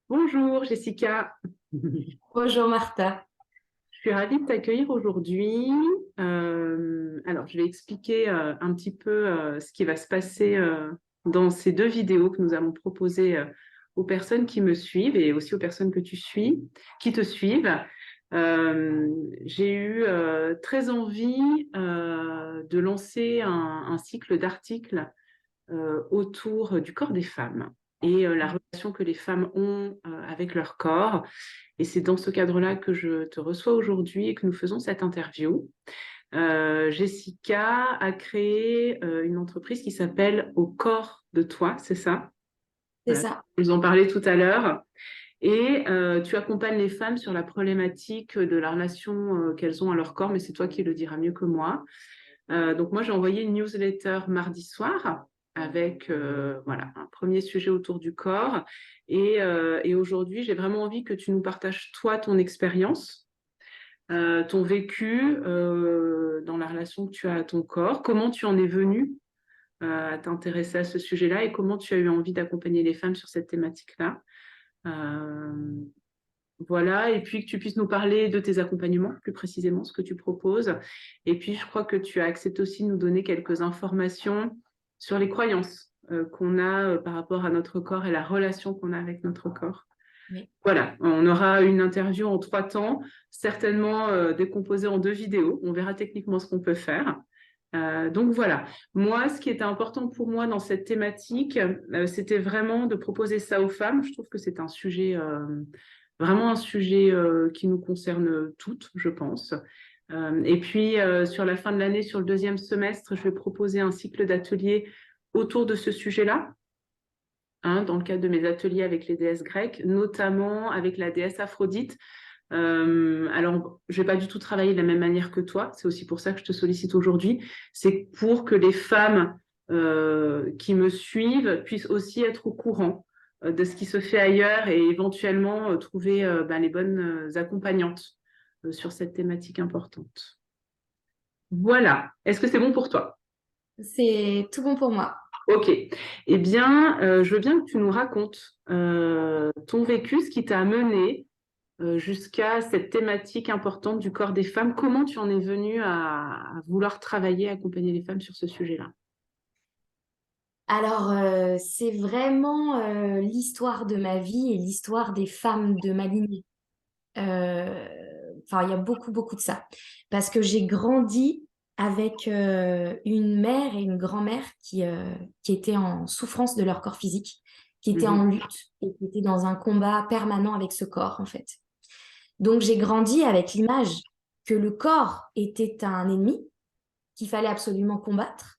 Bonjour Jessica, je Bonjour Martha. suis ravie de t'accueillir aujourd'hui. Alors, je vais expliquer un petit peu ce qui va se passer dans ces deux vidéos que nous allons proposer aux personnes qui me suivent et aussi aux personnes que tu suis, qui te suivent. J'ai eu très envie de lancer un cycle d'articles autour du corps des femmes et la relation que les femmes ont avec leur corps. Et c'est dans ce cadre-là que je te reçois aujourd'hui et que nous faisons cette interview. Jessica a créé une entreprise qui s'appelle Au corps de toi, c'est ça? C'est Voilà, ça. je vous en parlais tout à l'heure. Et tu accompagnes les femmes sur la problématique de la relation qu'elles ont à leur corps, mais c'est toi qui le diras mieux que moi. Donc moi, j'ai envoyé une newsletter mardi soir avec voilà, un premier sujet autour du corps. Et aujourd'hui, j'ai vraiment envie que tu nous partages, toi, ton expérience, ton vécu dans la relation que tu as à ton corps, comment tu en es venu à t'intéresser à ce sujet-là et comment tu as eu envie d'accompagner les femmes sur cette thématique-là. Euh, voilà, et puis que tu puisses nous parler de tes accompagnements, plus précisément ce que tu proposes. Et puis, je crois que tu as accepté aussi de nous donner quelques informations sur les croyances qu'on a par rapport à notre corps et la relation qu'on a avec notre corps. Oui. Voilà, on aura une interview en 3 temps, certainement décomposée en 2 vidéos. On verra techniquement ce qu'on peut faire. Donc voilà, moi, ce qui était important pour moi dans cette thématique, c'était vraiment de proposer ça aux femmes. Je trouve que c'est un sujet vraiment un sujet qui nous concerne toutes, je pense. Et puis, sur la fin de l'année, sur le deuxième semestre, je vais proposer un cycle d'ateliers autour de ce sujet-là, hein, dans le cadre de mes ateliers avec les déesses grecques, notamment avec la déesse Aphrodite. Alors, je vais pas du tout travailler de la même manière que toi. C'est aussi pour ça que je te sollicite aujourd'hui. C'est pour que les femmes qui me suivent puissent aussi être au courant de ce qui se fait ailleurs et éventuellement trouver ben, les bonnes accompagnantes sur cette thématique importante. Voilà. Est-ce que c'est bon pour toi? C'est tout bon pour moi. Ok. Eh bien, je veux bien que tu nous racontes ton vécu, ce qui t'a amené jusqu'à cette thématique importante du corps des femmes. Comment tu en es venue à vouloir travailler, accompagner les femmes sur ce sujet-là? Alors, c'est vraiment l'histoire de ma vie et l'histoire des femmes de ma lignée. Euh, Enfin, il y a beaucoup, beaucoup de ça. Parce que j'ai grandi avec une mère et une grand-mère qui étaient en souffrance de leur corps physique, qui étaient en Mhm. lutte et qui étaient dans un combat permanent avec ce corps, en fait. Donc, j'ai grandi avec l'image que le corps était un ennemi qu'il fallait absolument combattre,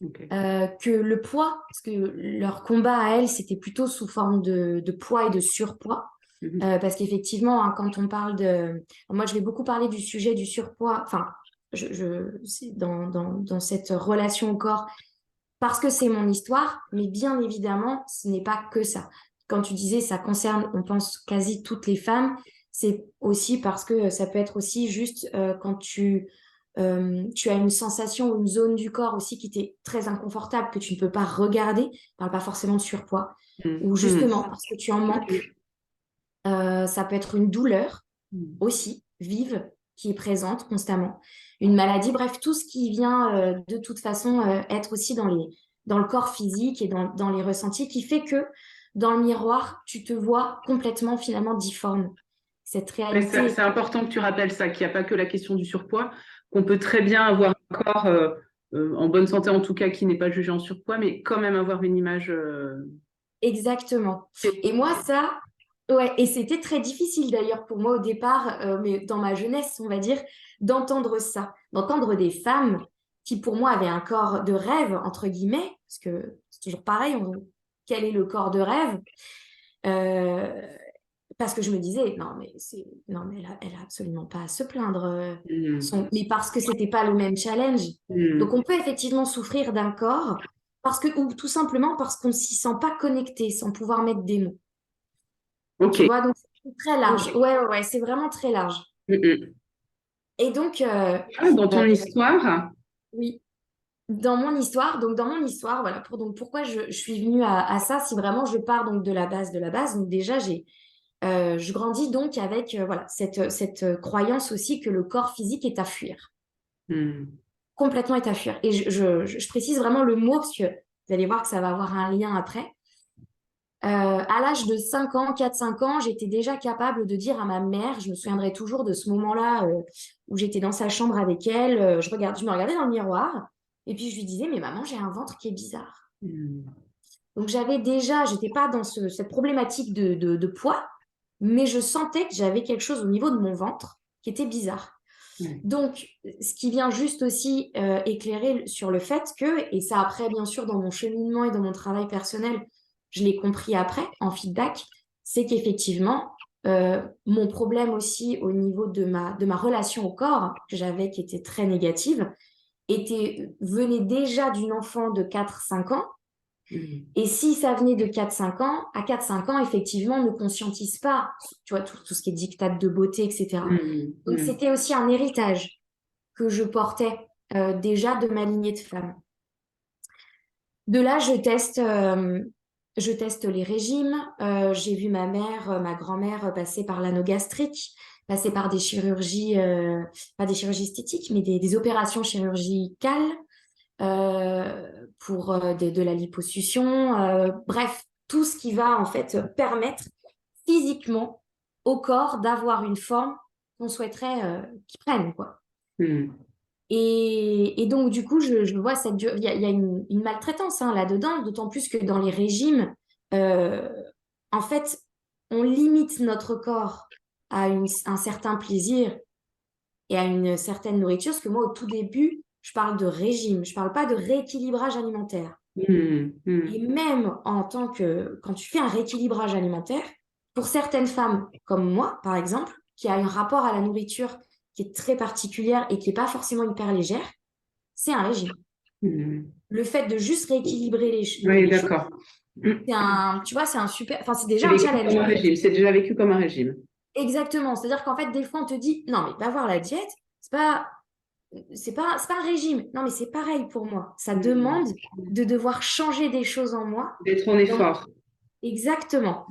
Ok. que le poids, parce que leur combat à elles, c'était plutôt sous forme de poids et de surpoids. Mhm. Parce qu'effectivement, hein, quand on parle de... Moi, je vais beaucoup parler du sujet du surpoids, enfin, c'est dans cette relation au corps, parce que c'est mon histoire, mais bien évidemment, ce n'est pas que ça. Quand tu disais ça concerne, on pense quasi toutes les femmes, c'est aussi parce que ça peut être aussi juste quand tu as une sensation ou une zone du corps aussi qui t'est très inconfortable, que tu ne peux pas regarder, je parle pas forcément de surpoids, ou Mhm. justement parce que tu en manques, ça peut être une douleur Mhm. aussi, vive, qui est présente constamment. Une maladie, bref, tout ce qui vient de toute façon être aussi dans le corps physique et dans les ressentis, qui fait que dans le miroir, tu te vois complètement finalement difforme. Cette Ouais, réalité, c'est important que tu rappelles ça, qu'il n'y a pas que la question du surpoids, qu'on peut très bien avoir un corps en bonne santé, en tout cas, qui n'est pas jugé en surpoids, mais quand même avoir une image. exactement. Et moi, ça, ouais, et c'était très difficile d'ailleurs pour moi au départ, mais dans ma jeunesse, on va dire, d'entendre ça, d'entendre des femmes qui pour moi avaient un corps de rêve, entre guillemets, parce que c'est toujours pareil, quel est le corps de rêve? Euh, Parce que je me disais, non, mais elle a absolument pas à se plaindre, Mhm. mais parce que c'était pas le même challenge. Donc Mhm. on peut effectivement souffrir d'un corps parce que, ou tout simplement parce qu'on ne s'y sent pas connecté, sans pouvoir mettre des mots. Ok. Tu vois, donc c'est très large. Ouais, ouais, ouais, c'est vraiment très large. Mhm. Et donc, Ah, dans ton bon, histoire, oui, dans mon histoire, voilà, donc pourquoi je suis venue à ça, si vraiment je pars donc de la base, donc déjà, je grandis donc avec voilà, cette croyance aussi que le corps physique est à fuir, Hmm. complètement est à fuir. Et je précise vraiment le mot parce que vous allez voir que ça va avoir un lien après. À l'âge de 5 ans, 4-5 ans, j'étais déjà capable de dire à ma mère, je me souviendrai toujours de ce moment-là où j'étais dans sa chambre avec elle, je me regardais dans le miroir et puis je lui disais, mais maman, j'ai un ventre qui est bizarre. Hmm. Donc j'étais pas dans cette problématique de poids, mais je sentais que j'avais quelque chose au niveau de mon ventre qui était bizarre. Ouais. Donc, ce qui vient juste aussi éclairer sur le fait que, et ça après, bien sûr, dans mon cheminement et dans mon travail personnel, je l'ai compris après, en feedback, c'est qu'effectivement, mon problème aussi au niveau de ma relation au corps, que j'avais, qui était très négative, venait déjà d'une enfant de 4-5 ans. Hmm. Et si ça venait de 4-5 ans, à 4-5 ans, effectivement, on ne conscientise pas, tu vois, tout ce qui est dictat de beauté, etc. Hmm. Donc, Hmm. c'était aussi un héritage que je portais déjà de ma lignée de femmes. De là, je teste les régimes. J'ai vu ma mère, ma grand-mère passer par l'anneau gastrique, passer par des chirurgies, pas des chirurgies esthétiques, mais des opérations chirurgicales pour de la liposuction. Bref, tout ce qui va en fait permettre physiquement au corps d'avoir une forme qu'on souhaiterait qu'il prenne, quoi. Hmm. Et donc, du coup, je vois il y a une maltraitance hein, là-dedans, d'autant plus que dans les régimes, euh, en fait, on limite notre corps à un certain plaisir et à une certaine nourriture. Parce que moi, au tout début, je parle de régime, je parle pas de rééquilibrage alimentaire. Hmm. Hmm. Et même quand tu fais un rééquilibrage alimentaire, pour certaines femmes comme moi, par exemple, qui a un rapport à la nourriture qui est très particulière et qui n'est pas forcément hyper légère, c'est un régime. Hmm. Le fait de juste rééquilibrer Oui, les choses, d'accord. Hmm. tu vois, c'est un super, enfin, c'est C'est déjà un vécu challenge. comme un régime. C'est déjà vécu comme un régime. Exactement. C'est-à-dire qu'en fait, des fois, on te dit, non, mais va voir la diète, c'est pas un régime. Non, mais c'est pareil pour moi. Ça Hmm. demande de devoir changer des choses en moi. D'être en Donc, effort. exactement.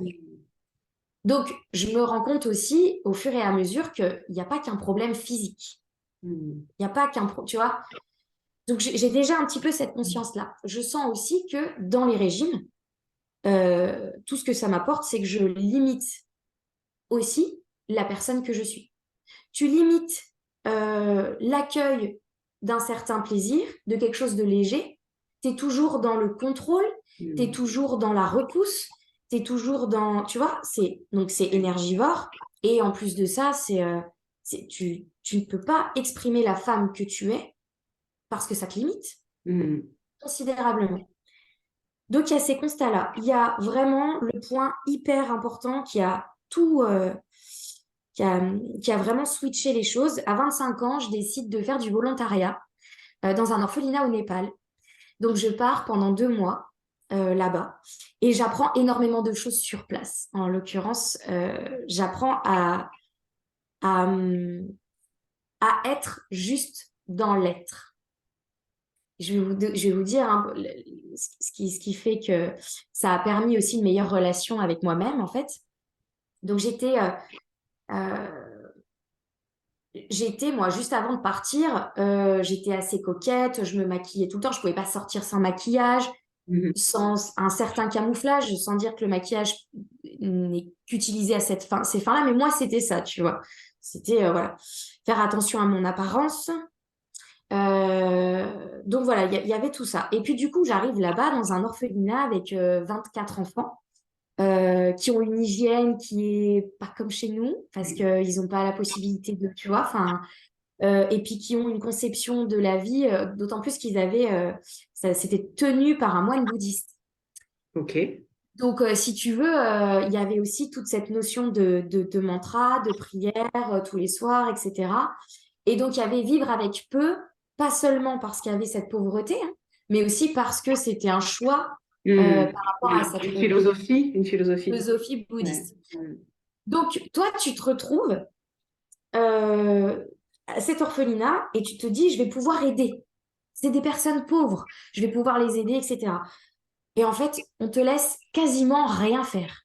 Donc, je me rends compte aussi, au fur et à mesure, qu'il n'y a pas qu'un problème physique. Hmm. Il n'y a pas tu vois. Donc, j'ai déjà un petit peu cette conscience-là. Je sens aussi que dans les régimes, tout ce que ça m'apporte, c'est que je limite aussi la personne que je suis. Tu limites l'accueil d'un certain plaisir, de quelque chose de léger. Tu es toujours dans le contrôle, tu es Hmm. toujours dans la repousse, tu es toujours dans... Tu vois, donc c'est énergivore. Et en plus de ça, tu ne peux pas exprimer la femme que tu es parce que ça te limite Hmm. considérablement. Donc, il y a ces constats-là. Il y a vraiment le point hyper important qui a, qui a vraiment switché les choses. À 25 ans, je décide de faire du volontariat dans un orphelinat au Népal. Donc, je pars pendant 2 mois là-bas et j'apprends énormément de choses sur place. En l'occurrence, j'apprends à, à être juste dans l'être. Je vais vous dire hein, ce qui fait que ça a permis aussi une meilleure relation avec moi-même, en fait. Donc, euh, moi, juste avant de partir, j'étais assez coquette, je me maquillais tout le temps, je pouvais pas sortir sans maquillage, Hmm. sans un certain camouflage, sans dire que le maquillage n'est qu'utilisé à ces fins-là, mais moi, c'était ça, tu vois. C'était, voilà, faire attention à mon apparence. Donc voilà, il y avait tout ça. Et puis du coup, j'arrive là-bas dans un orphelinat avec 24 enfants qui ont une hygiène qui est pas comme chez nous parce qu'ils n'ont pas la possibilité de, tu vois, enfin, et puis qui ont une conception de la vie, d'autant plus qu'ils avaient, c'était tenu par un moine bouddhiste. OK. Donc, si tu veux, il y avait aussi toute cette notion de mantra, de prière tous les soirs, etc. Et donc, il y avait vivre avec peu, pas seulement parce qu'il y avait cette pauvreté, hein, mais aussi parce que c'était un choix Hmm. par rapport à Ouais. cette Une philosophie. philosophie Ouais. bouddhiste. Hmm. Donc, toi, tu te retrouves euh, à cet orphelinat et tu te dis, je vais pouvoir aider. c'est des personnes pauvres, je vais pouvoir les aider, etc. Et en fait, on te laisse quasiment rien faire.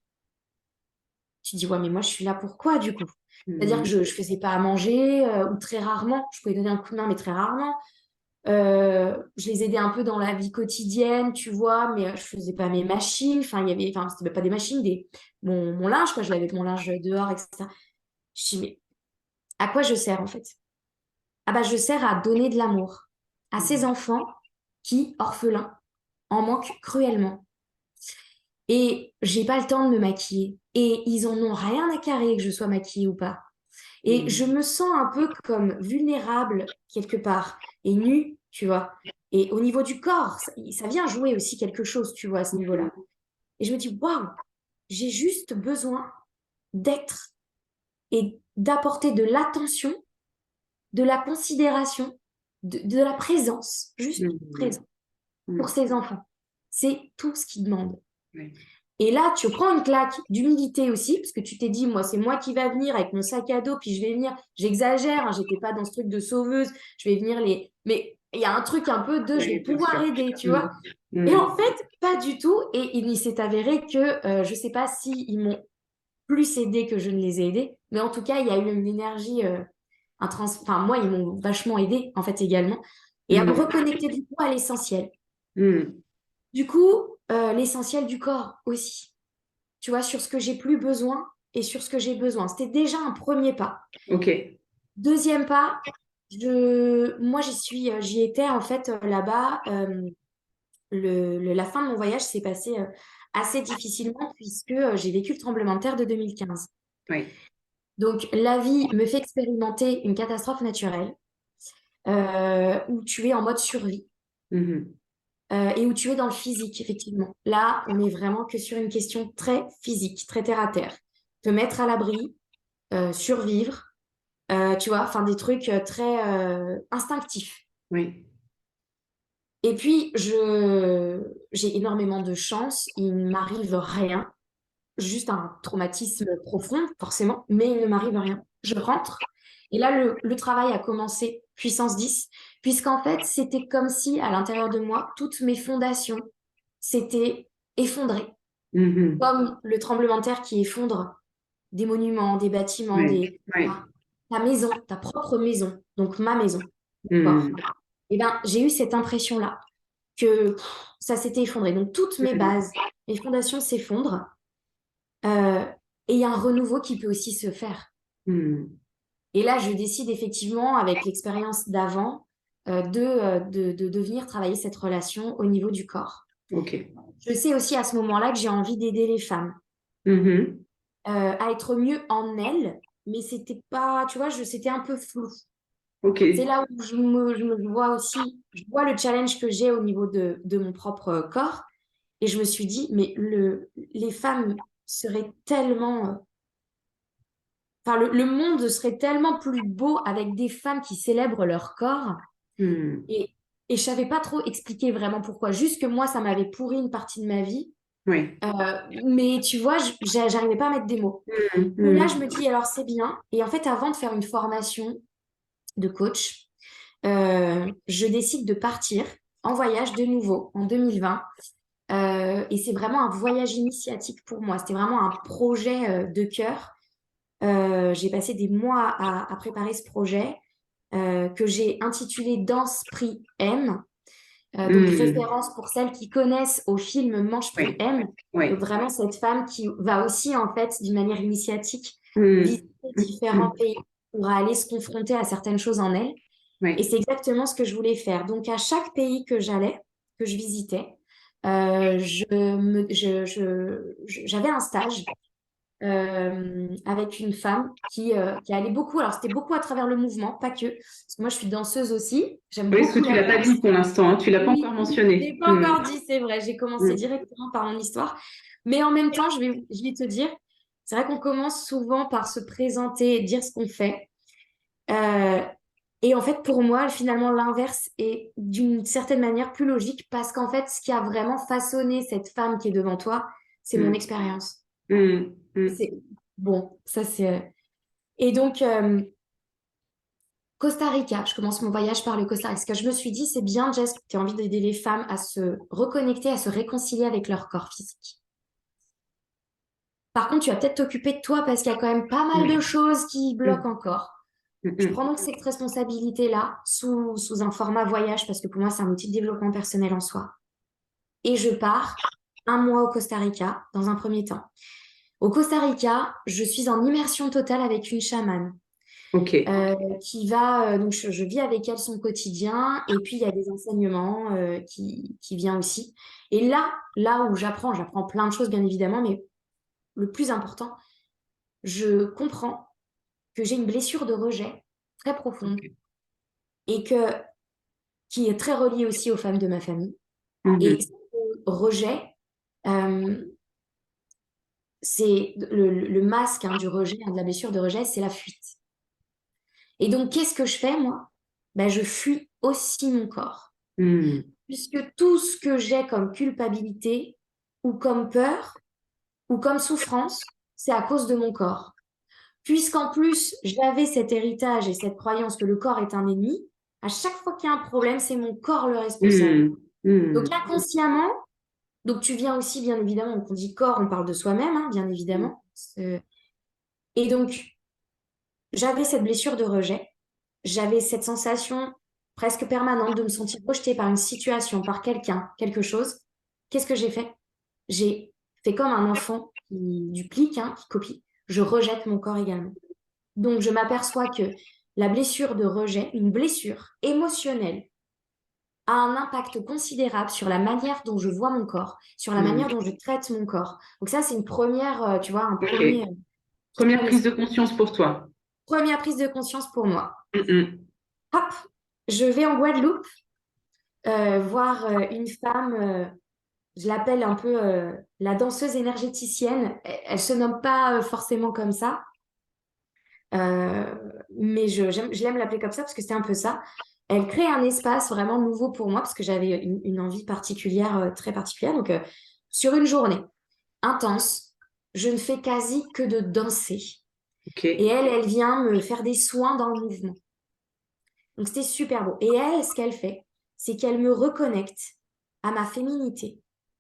Tu te dis, ouais, mais moi, je suis là pour quoi, du coup? C'est-à-dire que je ne faisais pas à manger, ou très rarement, je pouvais donner un coup de main, mais très rarement. Je les aidais un peu dans la vie quotidienne, tu vois, mais je faisais pas mes machines. Enfin, il y avait, enfin, c'était même pas des machines, mon linge, quoi. Je lavais mon linge dehors, etc. Je dis, mais à quoi je sers, en fait? Ah bah, je sers à donner de l'amour à ces enfants qui, orphelins, en manquent cruellement. Et j'ai pas le temps de me maquiller. Et ils en ont rien à carrer que je sois maquillée ou pas. Et je me sens un peu comme vulnérable quelque part et nue, tu vois. Et au niveau du corps, ça vient jouer aussi quelque chose, tu vois, à ce niveau-là. Et je me dis, waouh, j'ai juste besoin d'être et d'apporter de l'attention, de la considération, de la présence, juste présent pour ces enfants. C'est tout ce qu'ils demandent. Oui. Et là, tu prends une claque d'humilité aussi, parce que tu t'es dit, moi, c'est moi qui va venir avec mon sac à dos, puis je vais venir, j'exagère, hein, j'étais pas dans ce truc de sauveuse, je vais venir les... Mais il y a un truc un peu de, je vais pouvoir aider, tu vois. Et en fait, pas du tout. Et il s'est avéré que, je sais pas si ils m'ont plus aidé que je ne les ai aidés, mais en tout cas, il y a eu une énergie, enfin, moi, ils m'ont vachement aidé, en fait, également, et à me reconnecter du coup à l'essentiel. Du coup, l'essentiel du corps aussi. Tu vois, sur ce que j'ai plus besoin et sur ce que j'ai besoin. C'était déjà un premier pas. Ok. Deuxième pas, moi j'y étais en fait là-bas. La fin de mon voyage s'est passée assez difficilement puisque j'ai vécu le tremblement de terre de 2015. Oui. Donc la vie me fait expérimenter une catastrophe naturelle où tu es en mode survie. Et où tu es dans le physique, effectivement. Là, on est vraiment que sur une question très physique, très terre à terre. Te mettre à l'abri, survivre, tu vois, enfin des trucs très instinctifs. Oui. Et puis, j'ai énormément de chance, il ne m'arrive rien, juste un traumatisme profond, forcément, mais il ne m'arrive rien. Je rentre, et là, le travail a commencé, puissance 10, puisqu'en fait, c'était comme si, à l'intérieur de moi, toutes mes fondations s'étaient effondrées, comme le tremblement de terre qui effondre des monuments, des bâtiments, Oui. Oui. ta maison, ta propre maison, donc ma maison, corps. Et ben, j'ai eu cette impression-là que ça s'était effondré. Donc toutes mes bases, mes fondations s'effondrent euh, et il y a un renouveau qui peut aussi se faire. Et là, je décide effectivement, avec l'expérience d'avant, de venir travailler cette relation au niveau du corps. Ok. Je sais aussi à ce moment-là que j'ai envie d'aider les femmes à être mieux en elles, mais c'était pas, tu vois, c'était un peu flou. Ok. C'est là où je me vois aussi, je vois le challenge que j'ai au niveau de mon propre corps. Et je me suis dit, mais les femmes seraient tellement... Enfin, le monde serait tellement plus beau avec des femmes qui célèbrent leur corps. Et, et je savais pas trop expliquer vraiment pourquoi. Juste que moi, ça m'avait pourri une partie de ma vie. Oui. Mais tu vois, j'arrivais pas à mettre des mots. Et là, je me dis, alors c'est bien. Et en fait, avant de faire une formation de coach, je décide de partir en voyage de nouveau en 2020. Et c'est vraiment un voyage initiatique pour moi. C'était vraiment un projet de cœur. J'ai passé des mois à préparer ce projet que j'ai intitulé Danse Prix M. Donc référence pour celles qui connaissent au film Mange Prix Oui. M. Donc Oui. vraiment cette femme qui va aussi en fait d'une manière initiatique visiter différents pays pour aller se confronter à certaines choses en elle. Et Oui. c'est exactement ce que je voulais faire. Donc, à chaque pays que j'allais, que je visitais, j'avais un stage avec une femme qui allait beaucoup. Alors, c'était beaucoup à travers le mouvement, pas que. Parce que moi, je suis danseuse aussi. J'aime Oui, parce que beaucoup tu la l'as pas danse. dit pour l'instant, hein. Tu l'as pas encore Oui, je mentionné. l'ai pas encore dit, c'est vrai. J'ai commencé Mm. directement par mon histoire. Mais en même temps, je vais te dire, c'est vrai qu'on commence souvent par se présenter, dire ce qu'on fait. Euh, et en fait, pour moi, finalement, l'inverse est d'une certaine manière plus logique parce qu'en fait, ce qui a vraiment façonné cette femme qui est devant toi, c'est mon Mm. expérience. Mm. Mm. C'est bon, ça c'est. Et donc, Costa Rica, je commence mon voyage par le Costa Rica. Ce que je me suis dit, c'est bien, Jess, tu as envie d'aider les femmes à se reconnecter, à se réconcilier avec leur corps physique. Par contre, tu vas peut-être t'occuper de toi parce qu'il y a quand même pas mal de Oui. choses qui Mm, bloquent encore. Je mm, prends donc cette responsabilité-là sous un format voyage parce que pour moi, c'est un outil de développement personnel en soi. Et je pars un mois au Costa Rica dans un premier temps. Au Costa Rica, je suis en immersion totale avec une chamane OK. qui va, donc je vis avec elle son quotidien et puis il y a des enseignements qui viennent aussi. Et là où j'apprends plein de choses bien évidemment, mais le plus important, je comprends que j'ai une blessure de rejet très profonde OK. et qui est très reliée aussi aux femmes de ma famille. Et Mhm. ce rejet, euh, c'est le masque du rejet, de la blessure de rejet, c'est la fuite. Et donc, qu'est-ce que je fais, moi? Ben, je fuis aussi mon corps. Mm. Puisque tout ce que j'ai comme culpabilité ou comme peur ou comme souffrance, c'est à cause de mon corps. Puisqu'en plus, j'avais cet héritage et cette croyance que le corps est un ennemi, à chaque fois qu'il y a un problème, c'est mon corps le responsable. Mm. Donc Mm. inconsciemment, donc tu viens aussi, bien évidemment, quand on dit corps, on parle de soi-même, hein, bien évidemment. Et donc, j'avais cette blessure de rejet, j'avais cette sensation presque permanente de me sentir rejetée par une situation, par quelqu'un, quelque chose. Qu'est-ce que j'ai fait? J'ai fait comme un enfant qui duplique, qui copie. Je rejette mon corps également. Donc, je m'aperçois que la blessure de rejet, une blessure émotionnelle, a un impact considérable sur la manière dont je vois mon corps, sur la Mm. manière dont je traite mon corps. Donc ça, c'est une première, tu vois, un premier, OK. petite Première prise connaissance. de conscience pour toi. Première prise de conscience pour moi. Mm. Hop, je vais en Guadeloupe voir une femme, je l'appelle un peu la danseuse énergéticienne. Elle se nomme pas forcément comme ça, euh, mais je l'aime l'appeler comme ça parce que c'est un peu ça. Elle crée un espace vraiment nouveau pour moi parce que j'avais une envie particulière, très particulière. Donc, sur une journée intense, je ne fais quasi que de danser. Et OK. elle vient me faire des soins dans le mouvement. Donc, c'était super beau. Et elle, ce qu'elle fait, c'est qu'elle me reconnecte à ma féminité.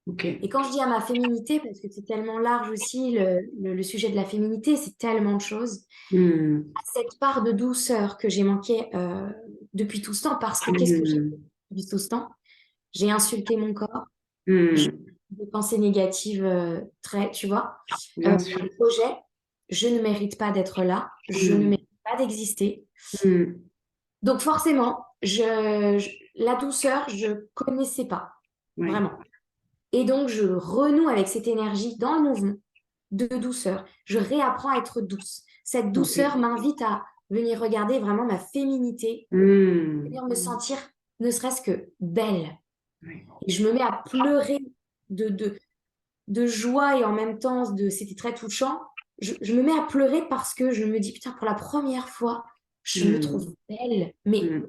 Et OK. quand je dis à ma féminité, parce que c'est tellement large aussi, le sujet de la féminité, c'est tellement de choses, Mm. à cette part de douceur que j'ai manqué depuis tout ce temps, parce que qu'est-ce que j'ai fait Mm. depuis tout ce temps? J'ai insulté mon corps, j'ai Mm. des pensées négatives très, tu vois, Bien sûr. des projets, je ne mérite pas d'être là, je ne Mm. mérite pas d'exister. Mm. Donc forcément, la douceur, je connaissais pas, Oui. vraiment. Et donc, je renoue avec cette énergie dans le mouvement de douceur. Je réapprends à être douce. Cette douceur OK. m'invite à venir regarder vraiment ma féminité, Mm. venir me sentir ne serait-ce que belle. Oui. Et je me mets à pleurer de, de, de joie et en même temps, c'était très touchant. Je me mets à pleurer parce que je me dis, putain, pour la première fois, je me Mm. trouve belle, mais Mm.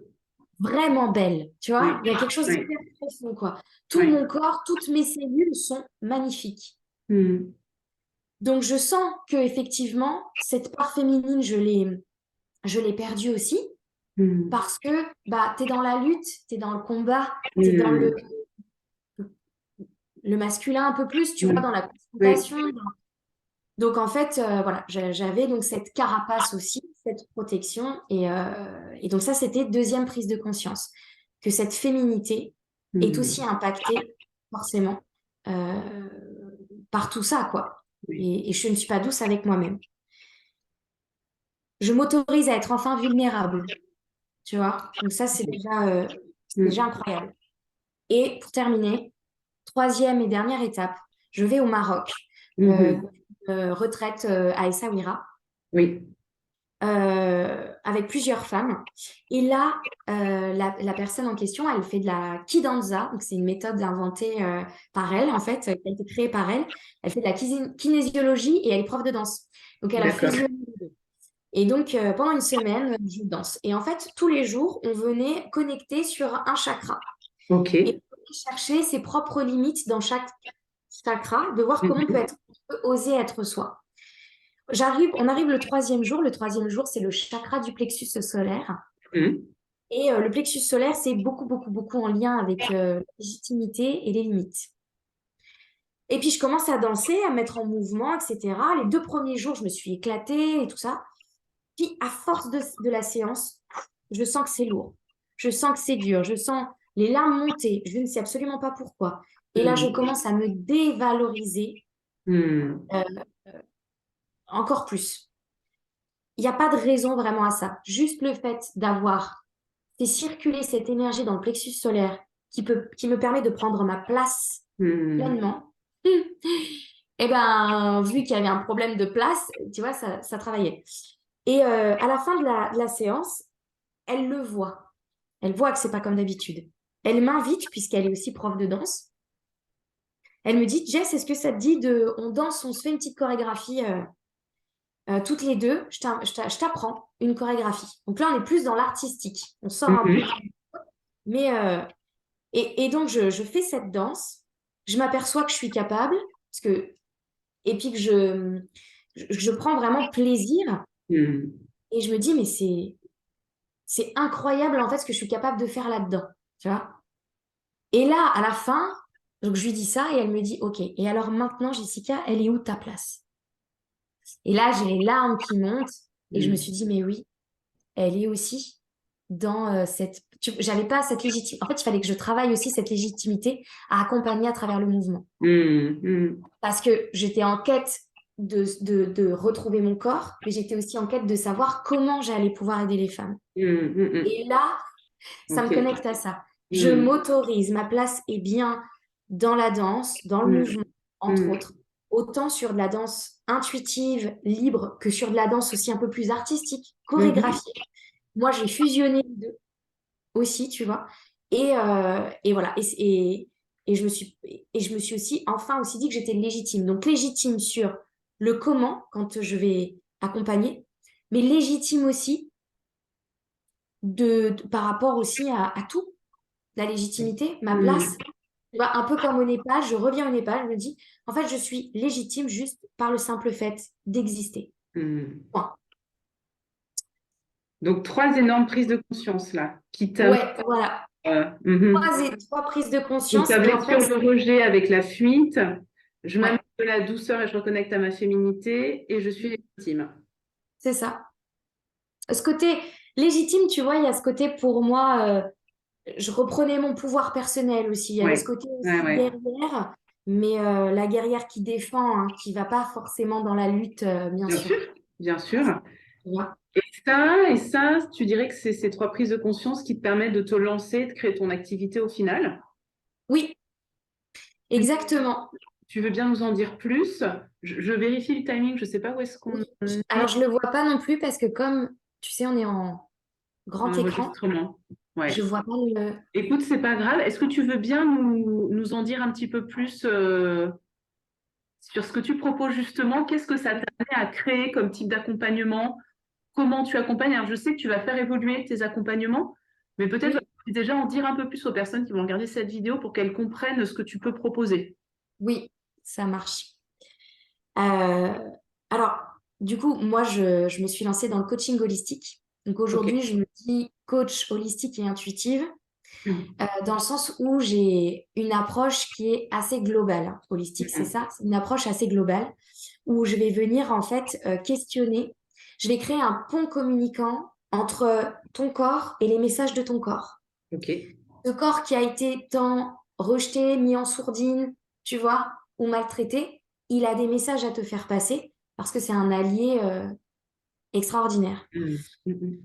vraiment belle. Tu vois, Oui. il y a quelque chose Oui. d'hyper profond, quoi. Tout Oui. mon corps, toutes mes cellules sont magnifiques. Mm. Donc, je sens que effectivement, cette part féminine, je l'ai perdue aussi Mm. parce que bah, tu es dans la lutte, tu es dans le combat, tu es dans Mm. le masculin un peu plus, tu vois, Mm. dans la Oui. confrontation. Donc, en fait, voilà, j'avais donc cette carapace aussi, cette protection. Et donc, ça, c'était deuxième prise de conscience, que cette féminité est aussi Mm. impactée, forcément, euh, par tout ça, quoi. Oui. Et je ne suis pas douce avec moi-même. Je m'autorise à être enfin vulnérable, tu vois. Donc ça, c'est déjà Mm. incroyable. Et pour terminer, troisième et dernière étape, je vais au Maroc, euh, Mhm. retraite à Essaouira, Oui. avec plusieurs femmes. Et là, la personne en question, elle fait de la kidanza, donc c'est une méthode inventée par elle, en fait, qui a été créée par elle. Elle fait de la kinésiologie et elle est prof de danse. Donc elle a D'accord. fusionné les deux. Et donc, pendant une semaine, je danse. Et en fait, tous les jours, on venait connecter sur un chakra. Et OK. on venait chercher ses propres limites dans chaque chakra, de voir comment Mhm. on peut oser être soi. On arrive le troisième jour. Le troisième jour, c'est le chakra du plexus solaire. Mhm. Et le plexus solaire, c'est beaucoup, beaucoup, beaucoup en lien avec la légitimité et les limites. Et puis, je commence à danser, à me mettre en mouvement, etc. Les 2 premiers jours, je me suis éclatée et tout ça. Puis, à force de la séance, je sens que c'est lourd. Je sens que c'est dur. Je sens les larmes monter. Je ne sais absolument pas pourquoi. Et là, je Mhm. commence à me dévaloriser Mhm. euh, encore plus. Il n'y a pas de raison vraiment à ça. Juste le fait d'avoir fait circuler cette énergie dans le plexus solaire qui me permet de prendre ma place Mhm. pleinement. Et ben, vu qu'il y avait un problème de place, tu vois, ça travaillait. Et à la fin de la séance, elle le voit. Elle voit que c'est pas comme d'habitude. Elle m'invite, puisqu'elle est aussi prof de danse. Elle me dit, Jess, est-ce que ça te dit on danse, on se fait une petite chorégraphie toutes les deux, je t'apprends une chorégraphie. Donc là, on est plus dans l'artistique. On sort un peu. Mhm. Mais, et donc, je fais cette danse. Je m'aperçois que je suis capable. Parce que, et puis que je prends vraiment plaisir. Mhm. Et je me dis, mais c'est incroyable, en fait, ce que je suis capable de faire là-dedans. Tu vois? Et là, à la fin, donc je lui dis ça et elle me dit, OK. Et alors maintenant, Jessica, elle est où ta place? Et là, j'ai les larmes qui montent. Et je me suis dit, mais oui, elle est aussi dans cette... J'avais pas cette légitimité. En fait, il fallait que je travaille aussi cette légitimité à accompagner à travers le mouvement. Mhm. Mhm. Parce que j'étais en quête de retrouver mon corps, mais j'étais aussi en quête de savoir comment j'allais pouvoir aider les femmes. Mhm. Mhm. Et là, ça me Ok. connecte à ça. Je Mhm. m'autorise, ma place est bien dans la danse, dans le Mhm. mouvement, entre Mhm. autres. Autant sur de la danse intuitive, libre, que sur de la danse aussi un peu plus artistique, Mhm. chorégraphiée. Moi, j'ai fusionné les deux aussi, tu vois. Et voilà. Et je me suis aussi, enfin, aussi dit que j'étais légitime. Donc, légitime sur le comment, quand je vais accompagner, mais légitime aussi par rapport aussi à tout, la légitimité, ma place. Mhm. Tu vois, un peu comme au Népal, je reviens au Népal, je me dis, en fait, je suis légitime juste par le simple fait d'exister. Mhm. Point. Donc, trois énormes prises de conscience là, qui t'amènent. Ouais, voilà. Mhm. Trois prises de Donc, conscience ta et en fait, blessure de rejet avec la fuite, je m'amène ouais, de la douceur et je reconnecte à ma féminité et je suis légitime. c'est ça. Ce côté légitime, tu vois, il y a ce côté pour moi, je reprenais mon pouvoir personnel aussi. Il y avait ce Ouais, côté ouais, aussi ouais. guerrière, mais la guerrière qui défend, hein, qui va pas forcément dans la lutte, bien Bien sûr, sûr. bien sûr. Tu vois. Et ça, tu dirais que c'est ces trois prises de conscience qui te permettent de te lancer, de créer ton activité au final. Oui, Tu, exactement. tu veux bien nous en dire plus? Je vérifie le timing, je ne sais pas où est-ce Oui. qu'on Alors, je le vois pas non plus parce que comme, tu sais, on est en en grand écran, enregistrement. je Ouais. vois pas le... Écoute, c'est pas grave. Est-ce que tu veux bien nous en dire un petit peu plus sur ce que tu proposes justement? Qu'est-ce que ça t'a amené à créer comme type d'accompagnement? Comment tu accompagnes? Alors, je sais que tu vas faire évoluer tes accompagnements, mais peut-être Oui, vas-tu déjà en dire un peu plus aux personnes qui vont regarder cette vidéo pour qu'elles comprennent ce que tu peux proposer. oui, ça marche. Euh, alors, du coup, moi, je me suis lancée dans le coaching holistique. Donc Ok. aujourd'hui, je me dis coach holistique et intuitive, Mhm. dans le sens où j'ai une approche qui est assez globale. Hein. Holistique, c'est ça, c'est une approche assez globale où je vais venir en fait questionner. Je vais créer un pont communicant entre ton corps et les messages de ton corps. Ok. Ce corps qui a été tant rejeté, mis en sourdine, tu vois, ou maltraité, il a des messages à te faire passer parce que c'est un allié extraordinaire. Mhm. Mhm.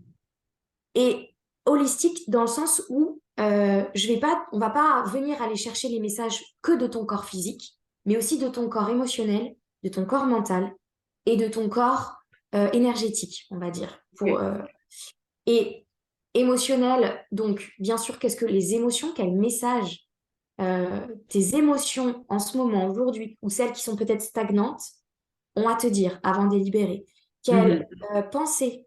Et holistique dans le sens où on va pas venir aller chercher les messages que de ton corps physique, mais aussi de ton corps émotionnel, de ton corps mental et de ton corps énergétique, on va dire. Ok. Et émotionnel, donc bien sûr, qu'est-ce que les émotions, quel message tes émotions en ce moment, aujourd'hui, ou celles qui sont peut-être stagnantes, ont à te dire avant de les libérer. Quelles Mhm. pensées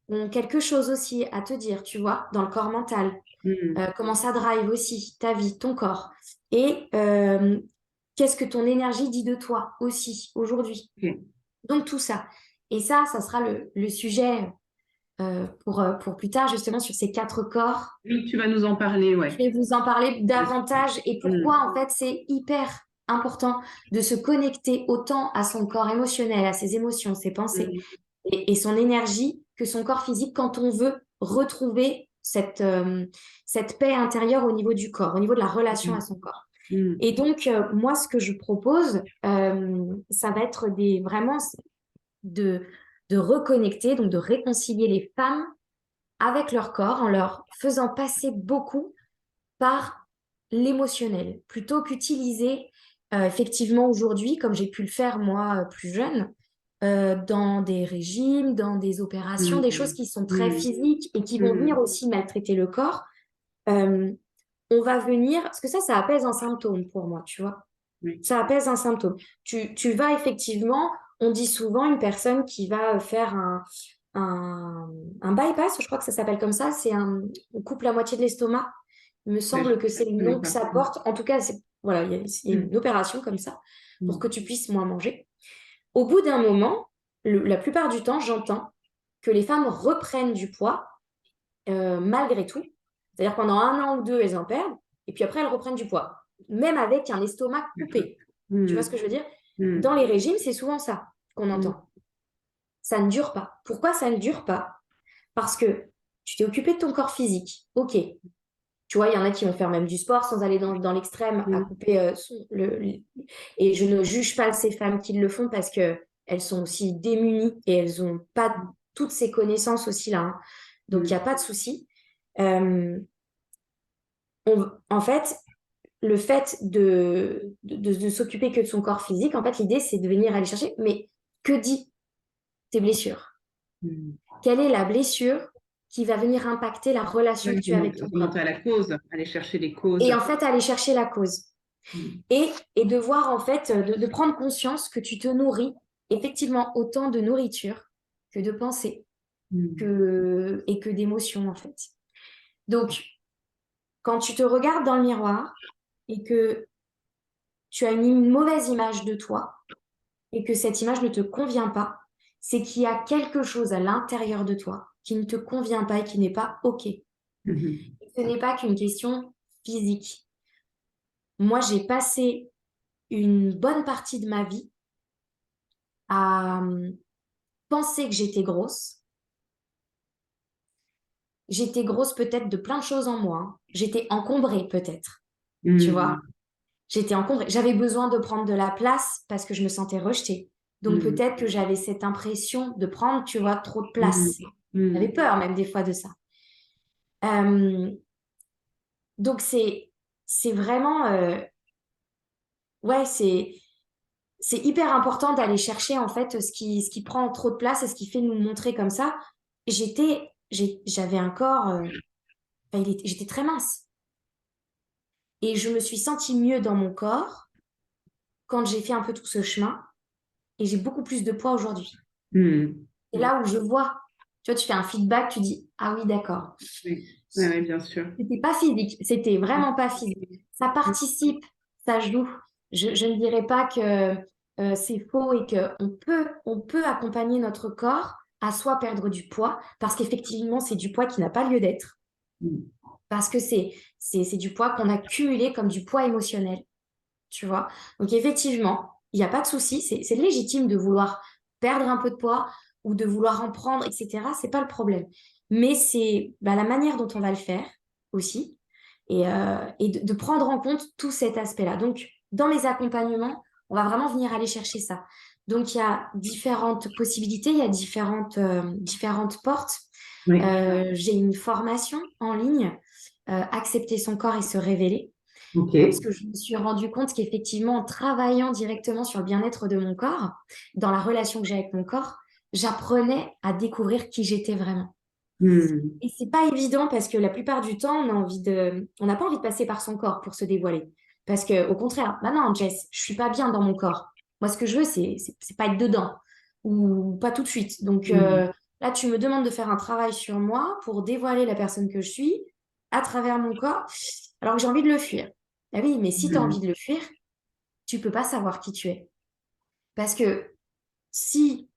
ont quelque chose aussi à te dire, tu vois, dans le corps mental. Mhm. Comment ça drive aussi ta vie, ton corps. Et qu'est-ce que ton énergie dit de toi aussi aujourd'hui. Ok. Donc tout ça. Et ça sera le sujet. pour plus tard, justement, sur ces 4 corps. Oui, tu vas nous en parler, Je ouais. vais vous en parler davantage et Mm. pourquoi, en fait, c'est hyper important de se connecter autant à son corps émotionnel, à ses émotions, ses pensées Mm. et son énergie que son corps physique quand on veut retrouver cette paix intérieure au niveau du corps, au niveau de la relation à son corps. Mm. Et donc, moi, ce que je propose, ça va être vraiment de, de reconnecter, donc de réconcilier les femmes avec leur corps en leur faisant passer beaucoup par l'émotionnel, plutôt qu'utiliser effectivement aujourd'hui, comme j'ai pu le faire moi plus jeune, dans des régimes, dans des opérations, des choses Mm. qui sont très Mm. physiques et qui vont venir Mm. aussi maltraiter le corps. Euh, on va venir, parce que ça apaise un symptôme pour moi, tu vois. Oui. Ça apaise un symptôme. Tu vas effectivement, on dit souvent une personne qui va faire un, un bypass, je crois que ça s'appelle comme ça, on coupe la moitié de l'estomac. Il me Ouais, je semble que c'est le connais nom que pas. ça porte. En tout cas, voilà, il y a Mm. une opération comme ça pour Mm. que tu puisses moins manger. Au bout d'un moment, la plupart du temps, j'entends que les femmes reprennent du poids malgré tout. C'est-à-dire pendant 1 an ou 2, elles en perdent, et puis après, elles reprennent du poids, même avec un estomac D'accord. coupé. Tu vois Mm. ce que je veux dire? Dans Mm. les régimes, c'est souvent ça qu'on Mm. entend. Ça ne dure pas. Pourquoi ça ne dure pas? Parce que tu t'es occupé de ton corps physique. Ok. Tu vois, il y en a qui vont faire même du sport sans aller dans l'extrême à Mm. couper et je ne juge pas ces femmes qui le font parce que elles sont aussi démunies et elles n'ont pas toutes ces connaissances aussi là, hein. Donc, il n'y a Mm. pas de souci. Euh, en fait, le fait de s'occuper que de son corps physique, en fait, l'idée, c'est de venir aller chercher. Mais que dit tes blessures? Mm. Quelle est la blessure qui va venir impacter la relation que Ouais, tu as avec ton remonter corps? à la cause, aller chercher les causes. Et en fait, aller chercher la cause. Mm. Et de voir, en fait, de prendre conscience que tu te nourris effectivement autant de nourriture que de pensée Mm. et que d'émotions, en fait. Donc, quand tu te regardes dans le miroir et que tu as une mauvaise image de toi et que cette image ne te convient pas, c'est qu'il y a quelque chose à l'intérieur de toi qui ne te convient pas et qui n'est pas OK. Mhm. Ce n'est pas qu'une question physique. Moi, j'ai passé une bonne partie de ma vie à penser que j'étais grosse. J'étais grosse peut-être de plein de choses en moi, hein. J'étais encombrée peut-être, tu vois. Mm. J'étais encombrée. J'avais besoin de prendre de la place parce que je me sentais rejetée. Donc Mm. peut-être que j'avais cette impression de prendre, tu vois, trop de Mm. place. J'avais Mm. peur même des fois de ça. Euh, donc c'est vraiment ouais, c'est hyper important d'aller chercher en fait ce qui prend trop de place et ce qui fait nous montrer comme ça. J'avais un corps, enfin, j'étais très mince et je me suis sentie mieux dans mon corps quand j'ai fait un peu tout ce chemin et j'ai beaucoup plus de poids aujourd'hui. Mm. C'est là où je vois, tu vois, tu fais un feedback, tu dis, ah oui, d'accord. Oui, ouais, ouais, bien sûr. C'était pas physique, c'était vraiment pas physique. Ça Mm. participe, ça joue. Je ne dirais pas que c'est faux et qu'on peut accompagner notre corps à soit perdre du poids, parce qu'effectivement, c'est du poids qui n'a pas lieu d'être, Mm. parce que c'est du poids qu'on a cumulé comme du poids émotionnel, tu vois. Donc effectivement, il n'y a pas de souci, c'est légitime de vouloir perdre un peu de poids ou de vouloir en prendre, etc. C'est pas le problème. Mais c'est la manière dont on va le faire aussi et de prendre en compte tout cet aspect-là. Donc, dans les accompagnements, on va vraiment venir aller chercher ça. Donc, il y a différentes possibilités, il y a différentes portes. Oui, J'ai une formation en ligne, Accepter son corps et se révéler. ok. Parce que je me suis rendu compte qu'effectivement, en travaillant directement sur le bien-être de mon corps, dans la relation que j'ai avec mon corps, j'apprenais à découvrir qui j'étais vraiment. Mm. Et c'est pas évident parce que la plupart du temps, on n'a pas envie de passer par son corps pour se dévoiler. Parce que, au contraire, bah non, Jess, je suis pas bien dans mon corps. Moi, ce que je veux, c'est pas être dedans ou pas tout de suite. Donc Mm. là, tu me demandes de faire un travail sur moi pour dévoiler la personne que je suis à travers mon corps, alors que j'ai envie de le fuir. Ah oui, mais si tu as envie Mm. de le fuir, tu peux pas savoir qui tu es. Parce que si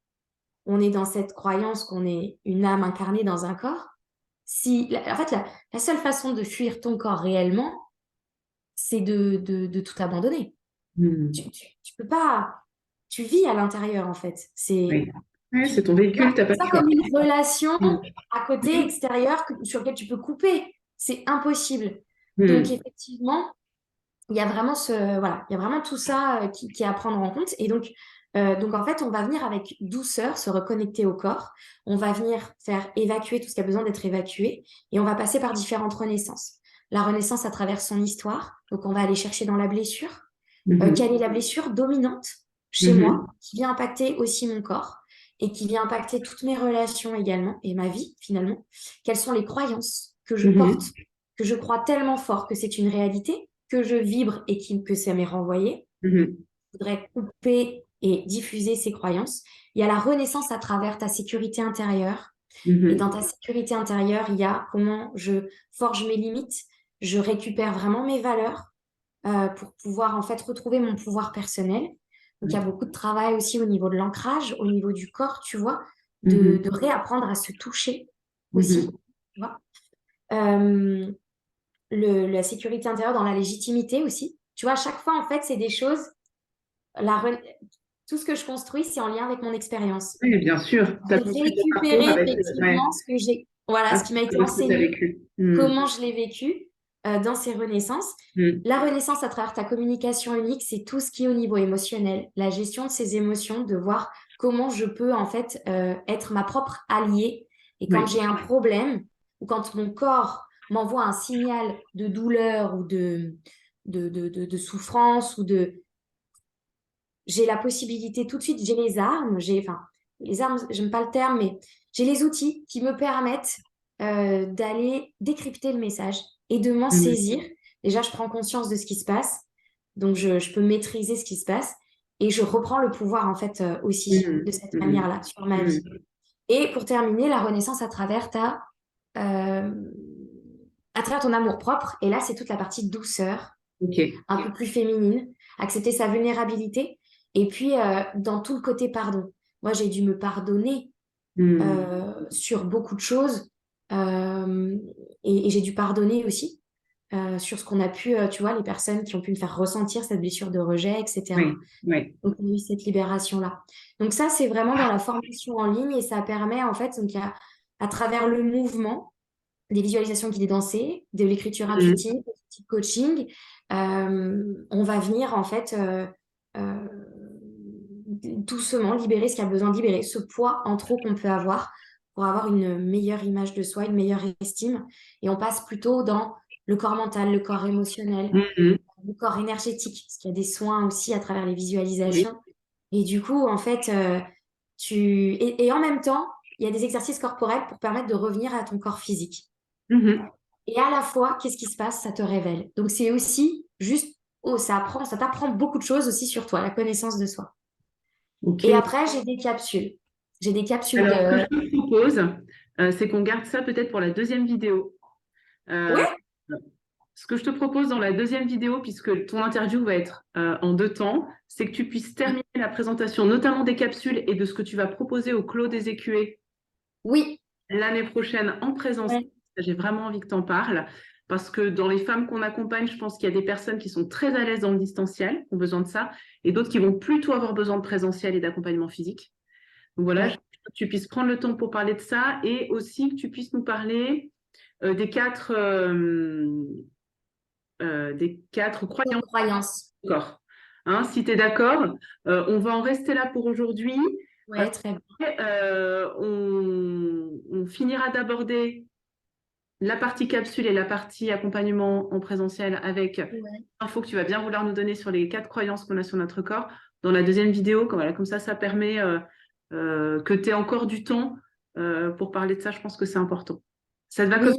on est dans cette croyance qu'on est une âme incarnée dans un corps, en fait, la seule façon de fuir ton corps réellement, c'est de tout abandonner. Tu peux pas, tu vis à l'intérieur en fait. Oui. Ouais, Tu, c'est ton véhicule, tu n'as pas de pas choix. comme une relation Mm. à côté, extérieure, sur laquelle tu peux couper. C'est impossible. Donc Mm. effectivement, il y a vraiment voilà, il y a vraiment tout ça qui est à prendre en compte. Et donc en fait, on va venir avec douceur se reconnecter au corps. On va venir faire évacuer tout ce qui a besoin d'être évacué. Et on va passer par différentes renaissances. La renaissance à travers son histoire. Donc on va aller chercher dans la blessure. Quelle est la blessure dominante chez moi, Mhm. qui vient impacter aussi mon corps et qui vient impacter toutes mes relations également et ma vie finalement. Quelles sont les croyances que je porte, Mhm. que je crois tellement fort que c'est une réalité, que je vibre et que ça m'est renvoyé. Mhm. Je voudrais couper et diffuser ces croyances. Il y a la renaissance à travers ta sécurité intérieure. Et dans Mhm. ta sécurité intérieure, il y a comment je forge mes limites, je récupère vraiment mes valeurs pour pouvoir en fait retrouver mon pouvoir personnel. Donc il y a beaucoup de travail aussi au niveau de l'ancrage, au niveau du corps, tu vois, Mhm. de réapprendre à se toucher Mhm. aussi, tu vois. Euh, la sécurité intérieure dans la légitimité aussi. Tu vois, à chaque fois, en fait, c'est des choses, la re- tout ce que je construis, c'est en lien avec mon expérience. Oui, bien sûr, tu as J'ai construit ton parcours récupéré avec ouais, effectivement ce que j'ai, voilà, à ce qui m'a été partir de ce que tu as enseigné, vécu. Mm. comment je l'ai vécu dans ces renaissances. Mm. La renaissance à travers ta communication unique, c'est tout ce qui est au niveau émotionnel, la gestion de ces émotions, de voir comment je peux en fait être ma propre alliée. Et quand Oui. j'ai un problème ou quand mon corps m'envoie un signal de douleur ou de souffrance ou de... J'ai la possibilité tout de suite, j'ai les armes, enfin, les armes, j'aime pas le terme, mais j'ai les outils qui me permettent d'aller décrypter le message et de m'en Mm. saisir. Déjà, je prends conscience de ce qui se passe, donc je peux maîtriser ce qui se passe et je reprends le pouvoir en fait aussi Mm. de cette Mm. manière-là sur ma vie. Mm. Et pour terminer, la renaissance euh, à travers ton amour-propre. Et là, c'est toute la partie douceur, Ok. un peu plus féminine, accepter sa vulnérabilité. Et puis, dans tout le côté pardon. Moi, j'ai dû me pardonner Mm. sur beaucoup de choses et j'ai dû pardonner aussi sur ce qu'on a pu, tu vois, les personnes qui ont pu me faire ressentir cette blessure de rejet, etc. Oui. Oui. Donc, il y a eu cette libération-là. Donc, ça, c'est vraiment dans la formation en ligne et ça permet, en fait, donc, à travers le mouvement, des visualisations guidées dansées, de l'écriture Mm. intuitive, des outils de coaching, on va venir, en fait, euh, doucement libérer ce qu'il y a besoin de libérer, ce poids en trop qu'on peut avoir pour avoir une meilleure image de soi, une meilleure estime. Et on passe plutôt dans le corps mental, le corps émotionnel, Mm. le corps énergétique, parce qu'il y a des soins aussi à travers les Oui. visualisations. Et du coup, en fait, et en même temps, il y a des exercices corporels pour permettre de revenir à ton corps physique. Mhm. Et à la fois, qu'est-ce qui se passe? Ça te révèle. Donc, c'est aussi juste, oh, ça t'apprend beaucoup de choses aussi sur toi, la connaissance de soi. Et Ok. après, j'ai des capsules. J'ai des capsules Alors, ce que de... je te propose, c'est qu'on garde ça peut-être pour la deuxième vidéo. Oui, Euh, Ce que je te propose dans la deuxième vidéo, puisque ton interview va être en 2 temps, c'est que tu puisses terminer la présentation, notamment des capsules et de ce que tu vas proposer au Clos des Écuées oui, l'année prochaine en présentiel. ouais. J'ai vraiment envie que tu en parles, parce que dans les femmes qu'on accompagne, je pense qu'il y a des personnes qui sont très à l'aise dans le distanciel, qui ont besoin de ça, et d'autres qui vont plutôt avoir besoin de présentiel et d'accompagnement physique. Donc voilà, je Ouais. veux que tu puisses prendre le temps pour parler de ça, et aussi que tu puisses nous parler des quatre croyances Croyance. du corps. Hein, si tu es d'accord, on va en rester là pour aujourd'hui. Ouais, très bien. On finira d'aborder la partie capsule et la partie accompagnement en présentiel avec Ouais. l'info que tu vas bien vouloir nous donner sur les 4 croyances qu'on a sur notre corps dans la deuxième vidéo. Comme ça, ça permet que tu aies encore du temps pour parler de ça. Je pense que c'est important. Ça te va comme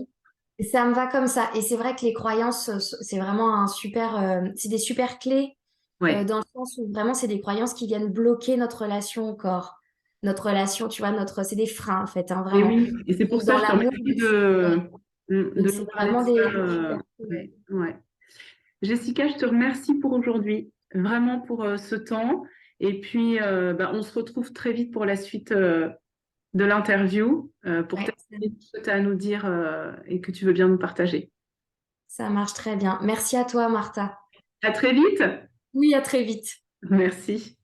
Oui, ça me va comme ça. Et c'est vrai que les croyances, c'est vraiment c'est des super clés ouais. dans le sens où vraiment, c'est des croyances qui viennent bloquer notre relation au corps. Notre relation, tu vois, c'est des freins en fait, hein, Et vraiment. oui, et c'est pour Donc, ça dans que je te l'amour, remercie ouais. de Donc, nous c'est parler de vraiment ça. des super clés. Ouais. Jessica, je te remercie pour aujourd'hui, vraiment pour ce temps. Et puis, on se retrouve très vite pour la suite de l'interview pour Ouais, terminer tout ce que tu as à nous dire et que tu veux bien nous partager. ça marche très bien. Merci à toi, Martha. À très vite. Oui, à très vite. Merci.